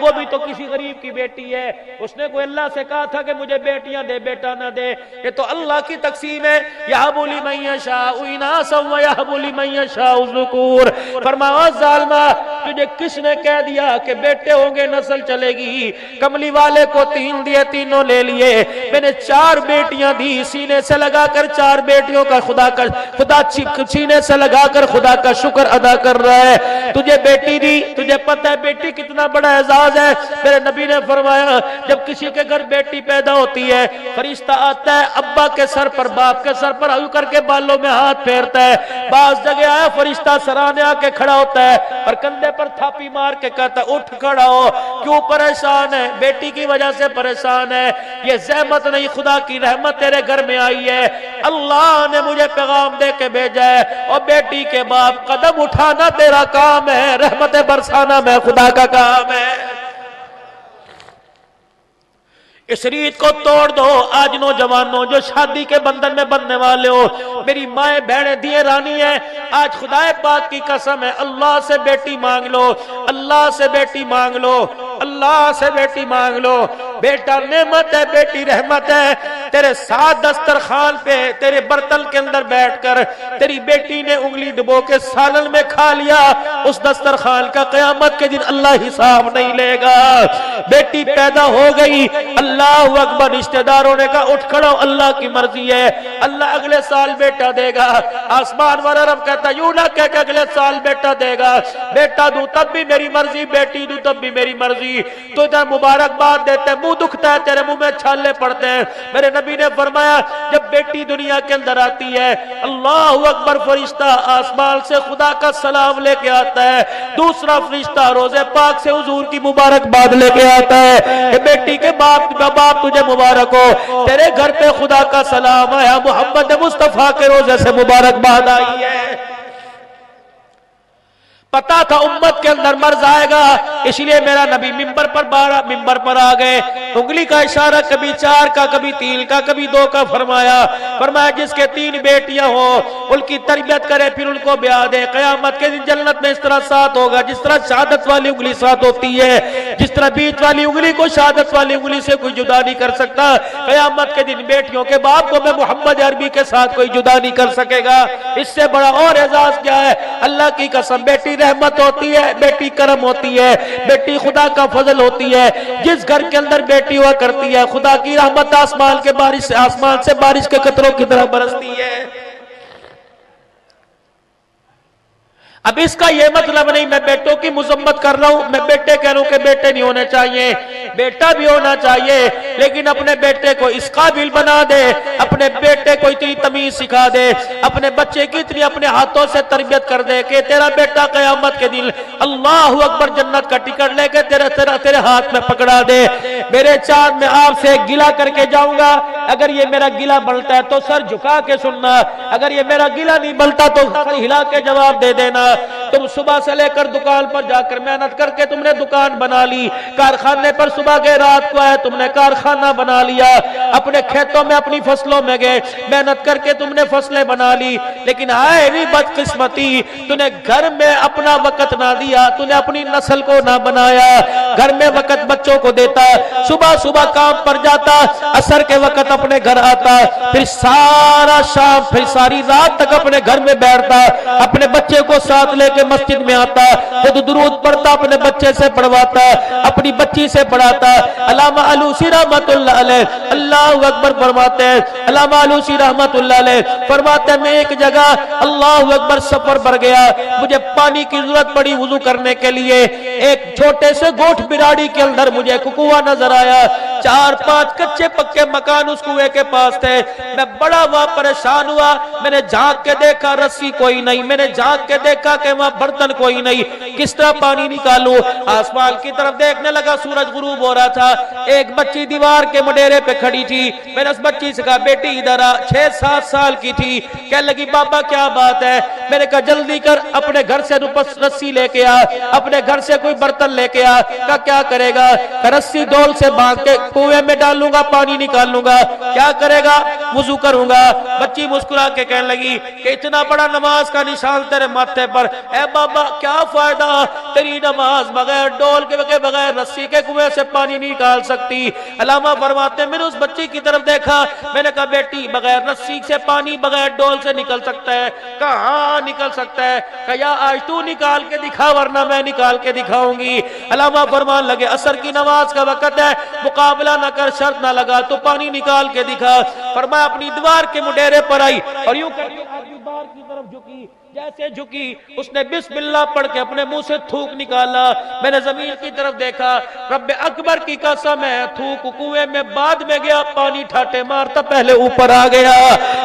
वो भी तो किसी गरीब की बेटी है, उसने कोई अल्लाह से कहा था कि मुझे बेटियां दे, बेटा ना दे। ये तो अल्लाह की तकसीम है। यहबु लिमन यशाउ इनासा व यहबु लिमन यशाउ ज़ुकूर। फरमाया ज़ालिमा, तुझे किसने कह दिया कि बेटे होंगे नस्ल चलेगी? कमली वाले को 3 दिए, तीनों ले लिए। मैंने 4 बेटियां दी, सीने से लगाकर 4 बेटियों का खुदा सीने से लगाकर खुदा का शुक्र अदा कर रहा है। तुझे बेटी दी, तुझे पता है बेटी कितना बड़ा एजाज है। मेरे नबी ने फरमाया जब किसी के घर बेटी पैदा होती है, फरिश्ता आता है अब्बा के सर पर, बाप के सर पर यूं करके बालों में हाथ फेरता है। बाज जगह आया फरिश्ता सराहने आके खड़ा होता है और कंधे पर थापी मार के कहता उठ खड़ा हो। क्यों परेशान है? बेटी की वजह से परेशान है। ये ज़हमत नहीं, खुदा की रहमत तेरे घर में आई है। अल्लाह ने मुझे पैगाम दे के भेजा है। और बेटी के बाप कदम उठाना तेरा काम है, रहमत बरसाना मैं खुदा का काम है। इस रीत को तोड़ दो। आज नौजवानों जो शादी के बंधन में बंधने वाले हो, मेरी माएं बहनें दिए रानी है, आज खुदाए पाक की कसम है, अल्लाह से बेटी मांग लो, अल्लाह से बेटी मांग लो, अल्लाह से बेटी मांग लो। बेटा नेमत है, बेटी रहमत है। तेरे साथ दस्तरखान पे तेरे बर्तन के अंदर बैठकर तेरी बेटी ने उंगली डुबो के सालन में खा लिया, उस दस्तरखान का कयामत के दिन अल्लाह हिसाब नहीं लेगा। बेटी पैदा हो गई, अल्लाह अकबर, रिश्तेदारों ने कहा उठ खड़ो, अल्लाह की मर्जी है, अल्लाह अगले साल बेटा देगा। आसमान वाला रब कहता यूं ना कह के अगले साल बेटा देगा, बेटा दूं तब भी मेरी मर्जी, बेटी दूं तब भी मेरी मर्जी। तो इधर मुबारकबाद देते, मुंह दुखता है, तेरे मुंह में छाले पड़ते हैं। मेरे नबी ने फरमाया जब बेटी दुनिया के अंदर आती है, अल्लाह अकबर, फरिश्ता आसमान से खुदा का सलाम लेके आता है, दूसरा फरिश्ता रोजे पाक से हुजूर की मुबारकबाद लेके आता है। बेटी के बाप तुझे मुबारक हो, तेरे घर पे खुदा का सलाम आया, मोहम्मद मुस्तफा के रोजे से मुबारकबाद आई है। पता था उम्मत के अंदर मर्ज आएगा, इसलिए मेरा नबी मिंबर पर आ गए। उंगली का इशारा कभी 4 का, कभी 3 का, कभी 2 का फरमाया जिसके 3 बेटियां हो उनकी तरबियत करे, फिर उनको ब्याह दे। कयामत के दिन जन्नत में इस तरह साथ होगा जिस तरह शहादत वाली उंगली साथ होती है, जिस तरह बीच वाली उंगली को शहादत वाली उंगली से कोई जुदा नहीं कर सकता। कयामत के दिन बेटियों के बाप को मैं मोहम्मद अरबी के साथ कोई जुदा नहीं कर सकेगा। इससे बड़ा और एजाज क्या है? अल्लाह की कसम, बेटी रहमत होती है, बेटी करम होती है, बेटी खुदा का फजल होती है। जिस घर के अंदर बेटी हुआ करती है, खुदा की रहमत आसमान से बारिश के कतरों की तरह बरसती है। अब इसका यह मतलब नहीं मैं बेटों की मुजम्मत कर रहा हूं, मैं बेटे कह रहा हूं कि बेटे नहीं होने चाहिए, बेटा भी होना चाहिए, लेकिन अपने बेटे को इस काबिल बना दे, अपने बेटे को इतनी तमीज सिखा दे, अपने बच्चे की इतनी अपने हाथों से तरबियत कर दे कि तेरा बेटा कयामत के दिन अल्लाह अकबर जन्नत का टिकट लेके तेरे हाथ में पकड़ा दे। मेरे चांद में आपसे गिला करके जाऊंगा, अगर ये मेरा गिला बनता है तो सर झुका के सुनना, अगर ये मेरा गिला नहीं बनता तो सर हिला के जवाब दे देना। तुम सुबह से लेकर दुकान पर जाकर मेहनत करके तुमने दुकान बना ली, कारखाने पर सुबह गए रात को आए तुमने कारखाना बना लिया, अपने खेतों में अपनी फसलों में गए मेहनत करके तुमने फसलें बना ली, लेकिन आए भी बदकिस्मती, तूने घर में अपना वक्त ना दिया, तूने अपनी नस्ल को ना बनाया। घर में वक्त बच्चों को देता, सुबह सुबह काम पर जाता, असर के वक्त अपने घर आता, फिर सारा शाम फिर सारी रात तक अपने घर में बैठता, अपने बच्चे को साथ लेके मस्जिद में आता, खुद दुरूद पढ़ता, अपने बच्चे से पढ़वाता, अपनी बच्ची से पढ़ाता। अल्लामा आलूसी रहमतुल्लाह अलैह अल्लाहु अकबर फरमाते हैं, अल्लामा आलूसी रहमतुल्लाह अलैह फरमाते हैं मैं एक जगह अल्लाहु अकबर सफर पर गया, मुझे पानी की जरूरत पड़ी वुजू करने के लिए। एक छोटे से गोठ बिराड़ी के अंदर मुझे कुआं नजर आया, 4-5 कच्चे पक्के मकान उस कुएं के पास थे। मैं बड़ा वहां परेशान हुआ, मैंने झांक के देखा रस्सी कोई नहीं, मैंने झांक के देखा कि वहां बर्तन कोई नहीं, किस तरह पानी निकालूं। आसमान की तरफ देखने लगा, सूरज गुरूब हो रहा था। एक बच्ची दीवार के मुडेरे पे खड़ी थी, मैंने उस बच्ची से कहा बेटी इधर आ, 6-7 साल की थी। कहने लगी बाबा क्या बात है? मैंने कहा जल्दी कर अपने घर से रस्सी लेके आ, अपने घर से कोई बर्तन लेके आ। कहा क्या करेगा? रस्सी डोल से बांध के कुएं में डालूंगा, पानी निकालूंगा। क्या करेगा? वुजू करूंगा। बच्ची मुस्कुरा के कहने लगी कि इतना बड़ा नमाज का निशान तेरे माथे पर, ए बाबा क्या फायदा, तेरी नमाज बगैर डोल के बगैर रस्सी के कुएं से पानी नहीं निकाल सकती। अल्लामा फरमाते मैंने उस बच्ची की तरफ देखा, मैंने कहा बेटी बगैर रस्सी से पानी बगैर डोल से निकल सकता है? कहाँ निकल सकता है? कहा आज तू निकाल के दिखा वरना मैं निकाल के दिखाऊंगी। अल्लामा फरमान लगे असर की नमाज का वक्त है, मुकाबला ना कर, शर्त ना लगा, तो पानी निकाल के दिखा। फरमाया अपनी दीवार के मुडेरे पर आई और यूं करके दीवार की तरफ झुकी। जैसे झुकी उसने बिस्मिल्लाह पढ़ के अपने मुंह से थूक निकाला। मैंने जमीन की तरफ देखा, रब्बे अकबर की कसम है, थूक कुएं में बाद में गया, पानी ठाटे मारता पहले ऊपर आ गया।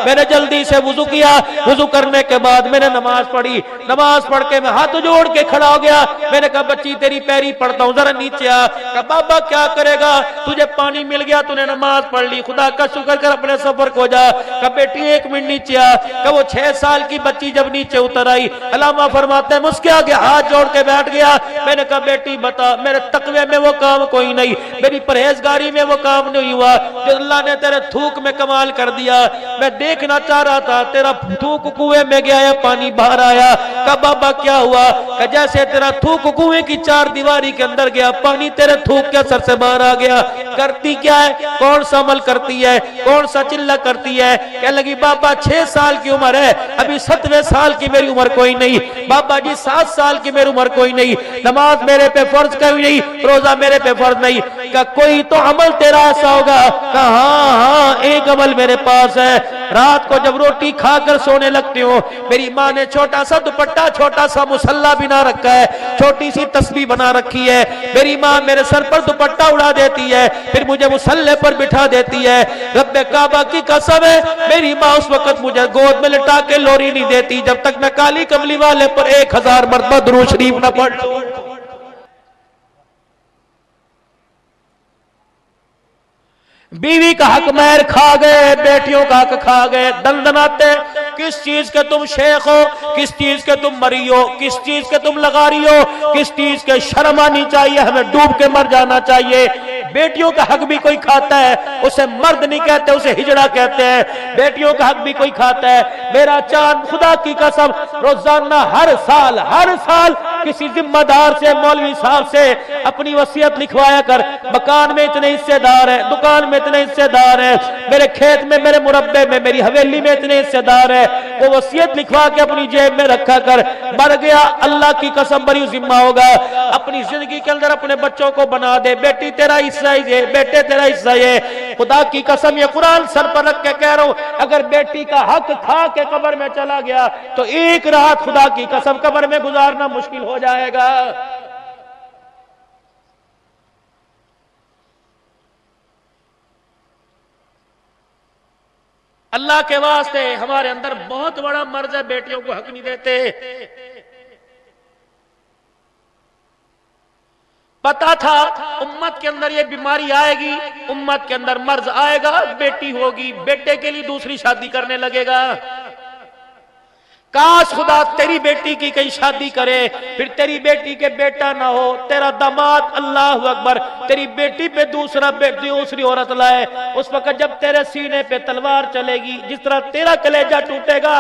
मैंने जल्दी से वुजू किया, वुजू करने के बाद मैंने नमाज पढ़ी। नमाज पढ़ के मैं हाथ जोड़ के खड़ा हो गया। मैंने कहा बच्ची तेरी पैरी पड़ता हूं, जरा नीचे आ। कहा बाबा क्या करेगा, तुझे पानी मिल गया, तूने नमाज पढ़ ली, खुदा का शुक्र कर, अपने सफर को जा। कहा बेटी 1 मिनट नीचे आ। कहा वो 6 साल की बच्ची जब नीचे उतर आई, अल्लामा फरमाते हैं मुझके आगे हाथ जोड़ के बैठ गया। मैंने कहा बेटी बता, मेरे तकवे में वो काम कोई नहीं, मेरी परहेजगारी में वो काम नहीं हुआ जो अल्लाह ने तेरे थूक में कमाल कर दिया। मैं देखना चाह रहा था तेरा थूक कुएं में गया या पानी बाहर आया। कहा बाबा क्या हुआ? कहा जैसे तेरा थूक कुएं की 4 दीवारी के अंदर गया, पानी तेरे थूक के असर से बाहर आ गया। करती क्या है, कौन सा अमल करती है, कौन सा चिल्ला करती है? कह लगी बाबा 6 साल की उम्र है, अभी 7वें साल की मेरी उम्र कोई नहीं। बाबा जी 7 साल की मेरी उम्र कोई नहीं, नमाज मेरे पे फर्ज कोई नहीं, रोजा मेरे पे फर्ज नहीं। क्या कोई तो अमल तेरा ऐसा होगा? कहा हाँ एक अमल मेरे पास है। रात को जब रोटी खाकर सोने लगती हूँ, मेरी माँ ने छोटा सा दुपट्टा, छोटा सा मुसल्ला बिना रखा है, छोटी सी तस्बीह बना रखी है। मेरी माँ मेरे सर पर दुपट्टा उड़ा देती है, फिर मुझे मुसल्ले पर बिठा देती है। रब्बे काबा की कसम है, मेरी माँ उस वक्त मुझे गोद में लिटा के लोरी नहीं देती जब तक मैं काली कमली वाले पर 1000 मरतबा दुरूद शरीफ न पढ़ लूं। बीवी का हक महर खा गए, बेटियों का हक खा गए, दंदनाते। किस चीज के तुम शेख हो, किस चीज के तुम मरी हो, किस चीज के तुम लगारी हो, किस चीज के शर्म आनी चाहिए, हमें डूब के मर जाना चाहिए। बेटियों का हक भी कोई खाता है, उसे मर्द नहीं कहते, उसे हिजड़ा कहते हैं। बेटियों का हक भी कोई खाता है। मेरा चांद खुदा की कसम रोजाना हर साल किसी जिम्मेदार से, मौलवी साहब से अपनी वसीयत लिखवाया कर, मकान में इतने हिस्सेदार है, दुकान में इतने हिस्सेदार है, मेरे खेत में, मेरे मुरब्बे में, मेरी हवेली में इतने हिस्सेदार है। वो वसीयत लिखवा के अपनी जेब में रखा कर। मर गया अल्लाह की कसम बड़ी जिम्मा होगा। अपनी जिंदगी के अंदर अपने बच्चों को बना दे, बेटी तेरा हिस्सा ये, बेटे तेरा हिस्सा ये। खुदा की कसम ये कुरान सर पर रख के कह रहा हूं, अगर बेटी का हक खा के कब्र में चला गया तो एक रात खुदा की कसम कब्र में गुजारना मुश्किल हो जाएगा। अल्लाह के वास्ते हमारे अंदर बहुत बड़ा मर्ज है, बेटियों को हक नहीं देते। पता था उम्मत के अंदर ये बीमारी आएगी, उम्मत के अंदर मर्ज आएगा, बेटी होगी, बेटे के लिए दूसरी शादी करने लगेगा। काश खुदा तेरी बेटी की कहीं शादी करे, फिर तेरी बेटी के बेटा ना हो, तेरा दामाद अल्लाह अकबर तेरी बेटी पे दूसरी औरत लाए। उस वक्त जब तेरे सीने पे तलवार चलेगी, जिस तरह तेरा कलेजा टूटेगा,